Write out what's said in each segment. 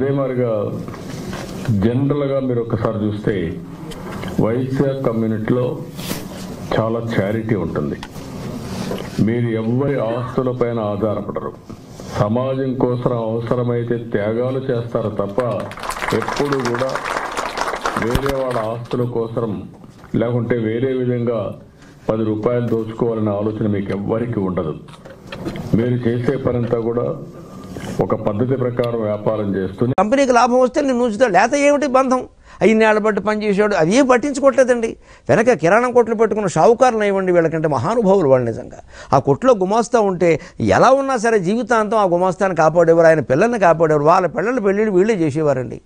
అదే మాదిరిగా జనరల్గా మీరు ఒకసారి చూస్తే వైశ్య కమ్యూనిటీలో చాలా చారిటీ ఉంటుంది. మీరు ఎవరి ఆస్తులపైన ఆధారపడరు. సమాజం కోసం అవసరమైతే త్యాగాలు చేస్తారు తప్ప ఎప్పుడు కూడా వేరే వాళ్ళ ఆస్తుల కోసం లేకుంటే వేరే విధంగా 10 రూపాయలు దోచుకోవాలనే ఆలోచన మీకు ఎవ్వరికి ఉండదు. మీరు చేసే పనంతా కూడా ఒక పద్ధతి ప్రకారం వ్యాపారం చేస్తుంది. కంపెనీకి లాభం వస్తే నేను ఉంచుతాడు, లేత ఏమిటి బంధం, 5 ఏళ్ల బట్టి పనిచేసాడు, అది ఏం పట్టించుకోవట్లేదండి. వెనక కిరాణం కొట్లు పెట్టుకున్న షావుకారులు ఇవ్వండి, వీళ్ళకంటే మహానుభావులు వాళ్ళు. నిజంగా ఆ కొట్లో గుమాస్తా ఉంటే ఎలా ఉన్నా సరే జీవితాంతం ఆ గుమాస్తాన్ని కాపాడేవారు, ఆయన పిల్లల్ని కాపాడేవారు, వాళ్ళ పిల్లల పెళ్ళిళ్ళు వీళ్ళే చేసేవారండి.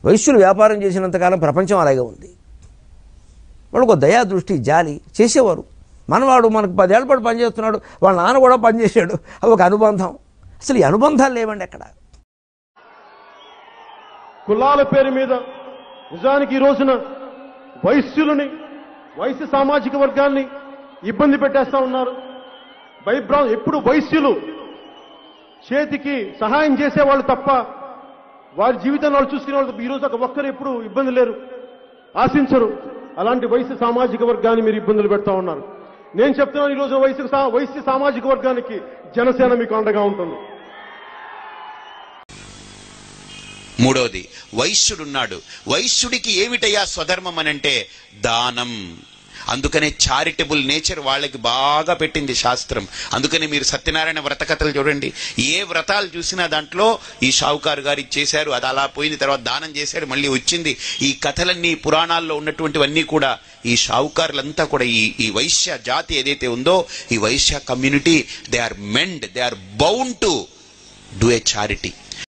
వైశ్యులు వ్యాపారం చేసినంతకాలం ప్రపంచం అలాగే ఉంది. వాళ్ళకు దయా దృష్టి జాలి చేసేవారు. మనవాడు మనకు 10 ఏళ్ల పాటు పనిచేస్తున్నాడు, వాళ్ళ నాన్న కూడా పనిచేశాడు, అవి ఒక అనుబంధం. అసలు ఈ అనుబంధాలు లేవండి ఎక్కడ. కులాల పేరు మీద నిజానికి ఈ రోజున వైశ్య సామాజిక వర్గాన్ని ఇబ్బంది పెట్టేస్తా ఉన్నారు. ఎప్పుడు వైశ్యులు చేతికి సహాయం చేసేవాళ్ళు తప్ప వారి జీవితాన్ని వాళ్ళు చూసుకునే వాళ్ళు ఈ రోజు ఒక్కరు ఎప్పుడు ఇబ్బంది లేరు, ఆశించరు. అలాంటి వైశ్య సామాజిక వర్గాన్ని మీరు ఇబ్బందులు పెడతా ఉన్నారు. నేను చెప్తున్నాను, ఈరోజు వైశ్య సామాజిక వర్గానికి జనసేన మీకు అండగా ఉంటుంది. మూడవది, వైశ్యుడున్నాడు. వైశ్యుడికి ఏమిటయ్యా స్వధర్మం అనంటే దానం. అందుకనే చారిటబుల్ నేచర్ వాళ్ళకి బాగా పెట్టింది శాస్త్రం. అందుకని మీరు సత్యనారాయణ వ్రత కథలు చూడండి, ఏ వ్రతాలు చూసినా దాంట్లో ఈ షావుకారు గారు ఇచ్చేశారు, అది అలా పోయింది, తర్వాత దానం చేశాడు, మళ్ళీ వచ్చింది. ఈ కథలన్నీ పురాణాల్లో ఉన్నటువంటివన్నీ కూడా ఈ షావుకారులంతా కూడా ఈ వైశ్య జాతి ఏదైతే ఉందో, ఈ Vaishya community, they are bound to do a charity.